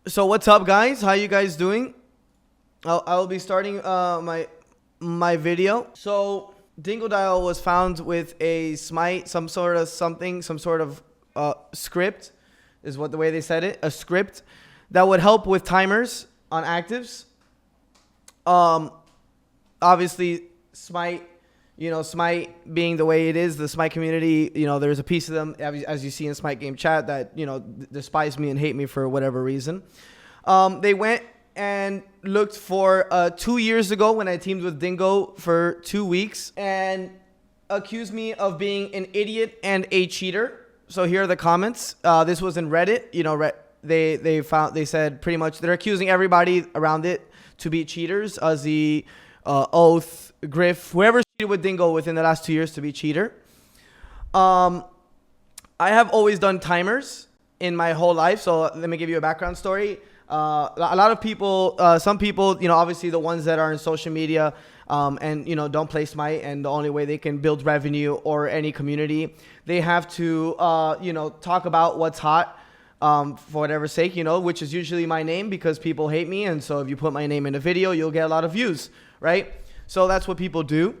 So what's up, guys? How you guys doing? I'll be starting my video. So Dingo Dial was found with a SMITE, some sort of script, is what the way they said it, a script that would help with timers on actives. Obviously SMITE, SMITE being the way it is, the SMITE community, there's a piece of them, as you see in SMITE game chat, that, despise me and hate me for whatever reason. They went and looked for 2 years ago when I teamed with Dingo for 2 weeks and accused me of being an idiot and a cheater. So here are the comments. This was in Reddit. They said pretty much they're accusing everybody around it to be cheaters. Ozzy, Oath, Griff, whoever cheated with Dingo within the last 2 years to be cheater. I have always done timers in my whole life. So let me give you a background story. A lot of people, some people, obviously the ones that are in social media, and, don't play SMITE, and the only way they can build revenue or any community, they have to, talk about what's hot, for whatever sake, which is usually my name because people hate me. And so if you put my name in a video, you'll get a lot of views, right? So that's what people do.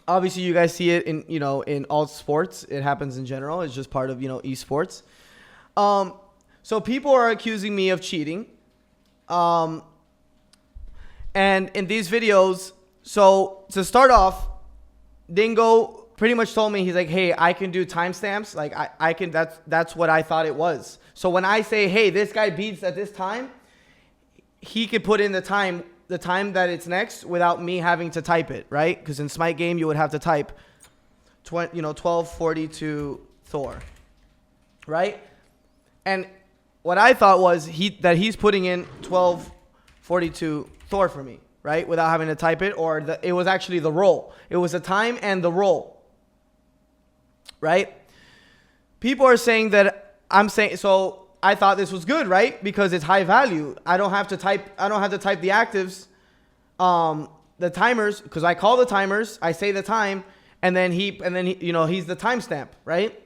Obviously you guys see it in, in all sports. It happens in general. It's just part of, esports. So people are accusing me of cheating. And in these videos, so to start off, Dingo pretty much told me, he's like, hey, I can do timestamps. Like I can, that's what I thought it was. So when I say, hey, this guy beats at this time, he could put in the time that it's next without me having to type it, right? Because in SMITE game, you would have to type 1242 Thor, right? And what I thought was that he's putting in 1242 Thor for me, right? Without having to type it, or it was actually the roll. It was the time and the roll, right? People are saying that so I thought this was good, right? Because it's high value. I don't have to type the actives, the timers, because I call the timers, I say the time, and then he's the timestamp, right?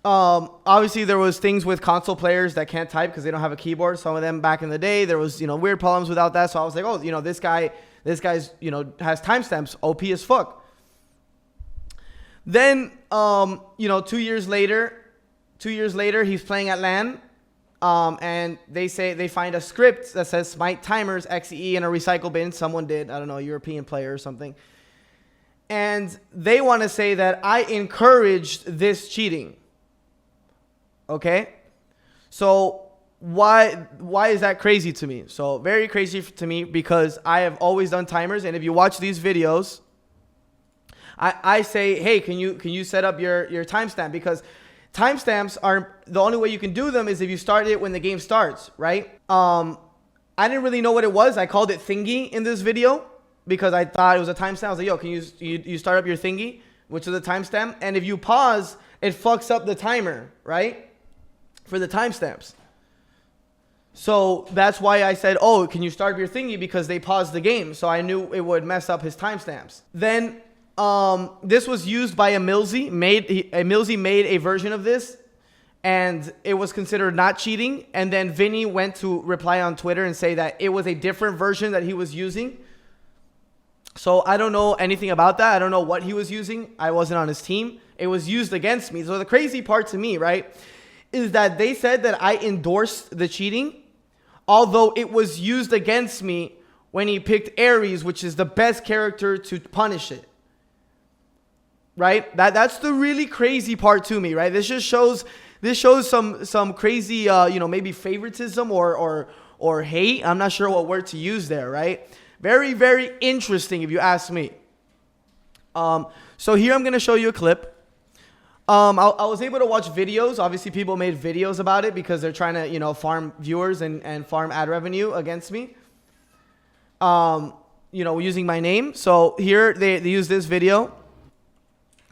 Obviously there was things with console players that can't type because they don't have a keyboard. Some of them back in the day, there was, weird problems without that. So I was like, oh, this guy's, has timestamps, OP as fuck. Then, 2 years later, he's playing at LAN. And they find a script that says SMITE timers XE in a recycle bin. Someone did, I don't know, a European player or something. And they want to say that I encouraged this cheating. Okay, so why is that crazy to me? So very crazy to me because I have always done timers, and if you watch these videos, I say, hey, can you set up your timestamp, because timestamps are the only way you can do them is if you start it when the game starts, right? I didn't really know what it was. I called it thingy in this video because I thought it was a timestamp. I was like, yo, can you start up your thingy, which is a timestamp, and if you pause, it fucks up the timer, right? For the timestamps. So that's why I said, oh, can you start your thingy, because they paused the game. So I knew it would mess up his timestamps. Then this was used by a Millsy. Millsy made a version of this, and it was considered not cheating. And then Vinny went to reply on Twitter and say that it was a different version that he was using. So I don't know anything about that. I don't know what he was using. I wasn't on his team. It was used against me. So the crazy part to me, right, is that they said that I endorsed the cheating, although it was used against me when he picked Ares, which is the best character to punish it. Right? That's the really crazy part to me, right? This shows some crazy maybe favoritism or hate. I'm not sure what word to use there, right? Very, very interesting if you ask me. So here I'm going to show you a clip. I was able to watch videos. Obviously, people made videos about it because they're trying to, farm viewers and farm ad revenue against me. Using my name. So here they use this video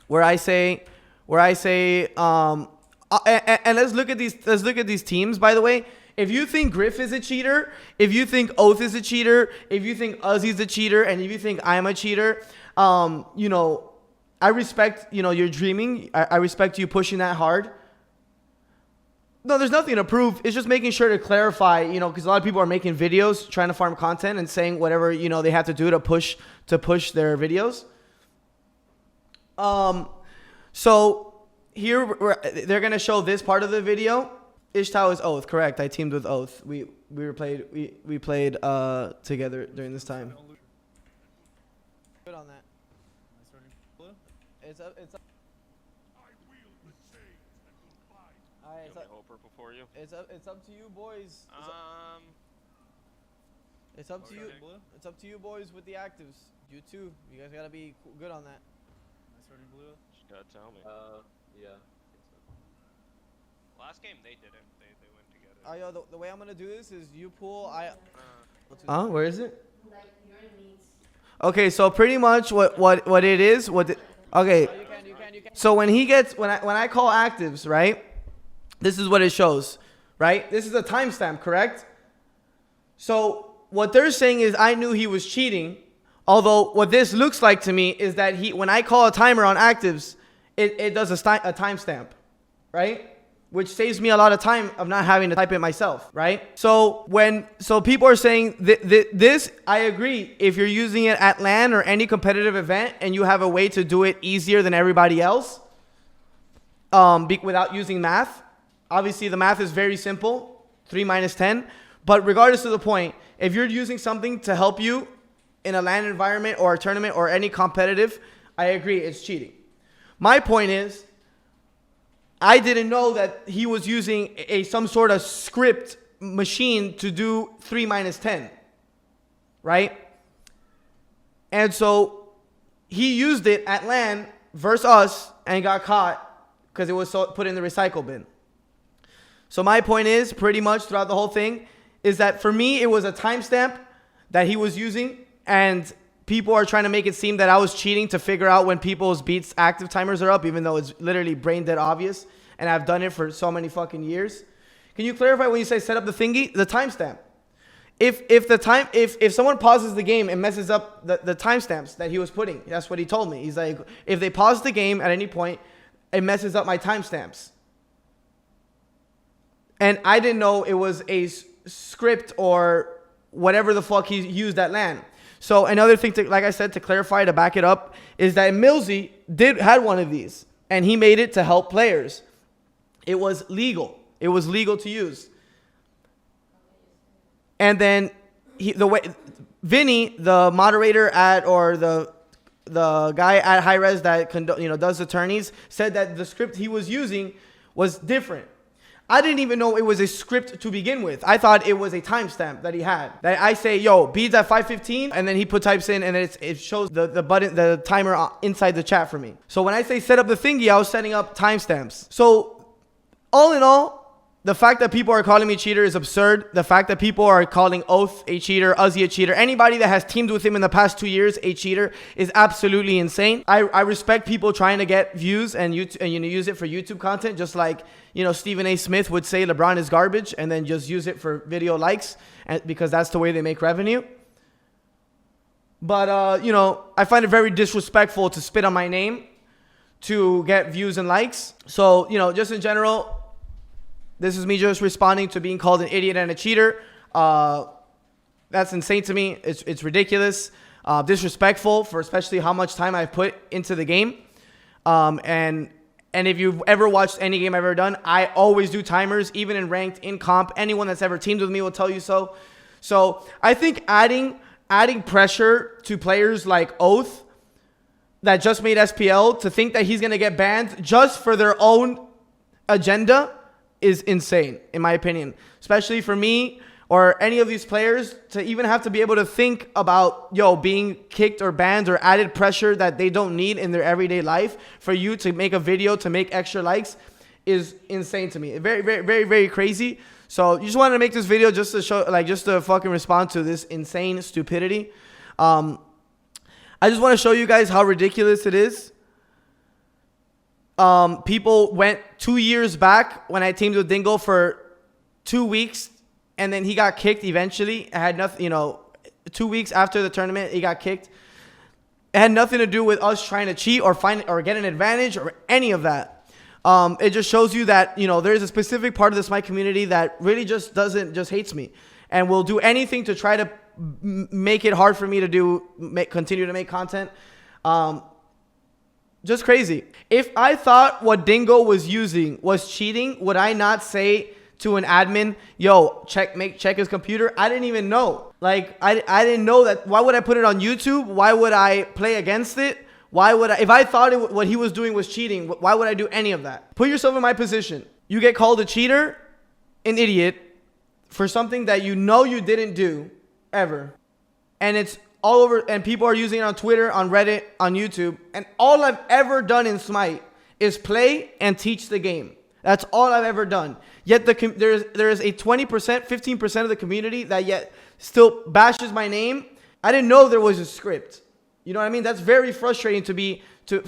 where I say, and let's look at these teams. By the way, if you think Griff is a cheater, if you think Oath is a cheater, if you think Ozzy's a cheater, and if you think I'm a cheater, I respect, your dreaming. I respect you pushing that hard. No, there's nothing to prove. It's just making sure to clarify, you know, because a lot of people are making videos trying to farm content and saying whatever, you know, they have to do to push their videos. So here they're gonna show this part of the video. Ishtao is Oath, correct? I teamed with Oath. We played together during this time. Good on that. It's up. Alright, it's up to you, boys. It's up to you. It's up to you, boys, with the actives. You too. You guys gotta be good on that. Am I starting blue? Just gotta tell me. Yeah. Last game they didn't. They went together. Oh, yo, the way I'm gonna do this is you pull. Where is it? Okay, so pretty much what it is. Okay. Oh, you can. So when I call actives, right? This is what it shows, right? This is a timestamp, correct? So what they're saying is I knew he was cheating. Although what this looks like to me is that when I call a timer on actives, it does a timestamp, right? Which saves me a lot of time of not having to type it myself, right? So people are saying this, I agree. If you're using it at LAN or any competitive event and you have a way to do it easier than everybody else, without using math, obviously the math is very simple, 3 minus 10. But regardless of the point, if you're using something to help you in a LAN environment or a tournament or any competitive, I agree, it's cheating. My point is, I didn't know that he was using some sort of script machine to do 3 minus 10, right? And so he used it at LAN versus us and got caught because it was put in the recycle bin. So my point is, pretty much throughout the whole thing, is that for me, it was a timestamp that he was using, and people are trying to make it seem that I was cheating to figure out when people's beats active timers are up, even though it's literally brain dead obvious, and I've done it for so many fucking years. Can you clarify when you say set up the thingy, the timestamp? If someone pauses the game and messes up the timestamps that he was putting, that's what he told me. He's like, if they pause the game at any point, it messes up my timestamps. And I didn't know it was a script or whatever the fuck he used at LAN. So another thing, like I said, to clarify, to back it up, is that Millsy had one of these, and he made it to help players. It was legal. It was legal to use. And then Vinny, the moderator the guy at High Res that does attorneys, said that the script he was using was different. I didn't even know it was a script to begin with. I thought it was a timestamp that he had. That I say, yo, beads at 5:15, and then he types in, and then it shows the button, the timer inside the chat for me. So when I say set up the thingy, I was setting up timestamps. So all in all, the fact that people are calling me cheater is absurd. The fact that people are calling Oath a cheater, Uzi a cheater, anybody that has teamed with him in the past 2 years a cheater is absolutely insane. I respect people trying to get views and use it for YouTube content, just like Stephen A. Smith would say LeBron is garbage and then just use it for video likes, because that's the way they make revenue. But I find it very disrespectful to spit on my name to get views and likes. So just in general, this is me just responding to being called an idiot and a cheater. That's insane to me. It's ridiculous, disrespectful for especially how much time I've put into the game. And if you've ever watched any game I've ever done, I always do timers, even in ranked, in comp. Anyone that's ever teamed with me will tell you so. So I think adding pressure to players like Oath that just made SPL to think that he's going to get banned just for their own agenda is insane, in my opinion. Especially for me or any of these players to even have to be able to think about, being kicked or banned or added pressure that they don't need in their everyday life for you to make a video to make extra likes is insane to me. Very, very, very, very crazy. So you just wanted to make this video just to show, just to fucking respond to this insane stupidity. I just want to show you guys how ridiculous it is. People went 2 years back when I teamed with Dingle for 2 weeks, and then he got kicked eventually. I had nothing, 2 weeks after the tournament, he got kicked. It had nothing to do with us trying to cheat or get an advantage or any of that. It just shows you that, you know, there's a specific part of the Smite community that really just hates me and will do anything to try to make it hard for me to continue to make content. Just crazy. If I thought what Dingo was using was cheating, would I not say to an admin, yo, check his computer? I didn't even know. Like, I didn't know that. Why would I put it on YouTube? Why would I play against it? Why would I, if I thought what he was doing was cheating, why would I do any of that? Put yourself in my position. You get called a cheater, an idiot, for something that you know you didn't do ever. And it's all over, and people are using it on Twitter, on Reddit, on YouTube. And all I've ever done in Smite is play and teach the game. That's all I've ever done. Yet there is a 20%, 15% of the community that yet still bashes my name. I didn't know there was a script. You know what I mean? That's very frustrating to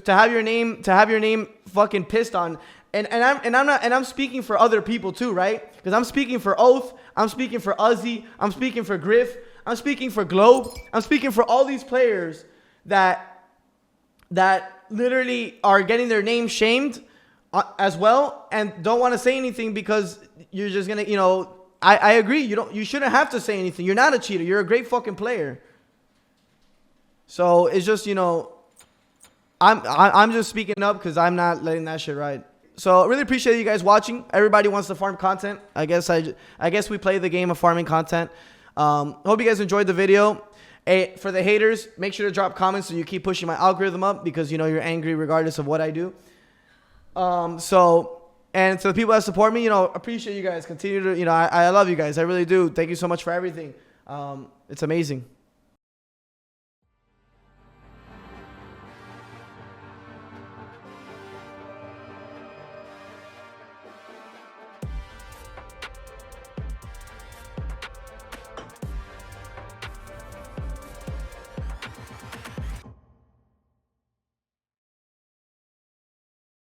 have your name fucking pissed on. And I'm speaking for other people too, right? Because I'm speaking for Oath, I'm speaking for Uzi, I'm speaking for Griff, I'm speaking for Globe, I'm speaking for all these players that literally are getting their name shamed as well and don't want to say anything because you're just gonna, you know, I agree, you shouldn't have to say anything. You're not a cheater, you're a great fucking player. So it's just, you know, I'm just speaking up because I'm not letting that shit ride. So I really appreciate you guys watching. Everybody wants to farm content. I guess we play the game of farming content. Hope you guys enjoyed the video. Hey, for the haters, make sure to drop comments so you keep pushing my algorithm up because, you know, you're angry regardless of what I do. And to the people that support me, you know, appreciate you guys. Continue to, you know, I love you guys. I really do. Thank you so much for everything. It's amazing.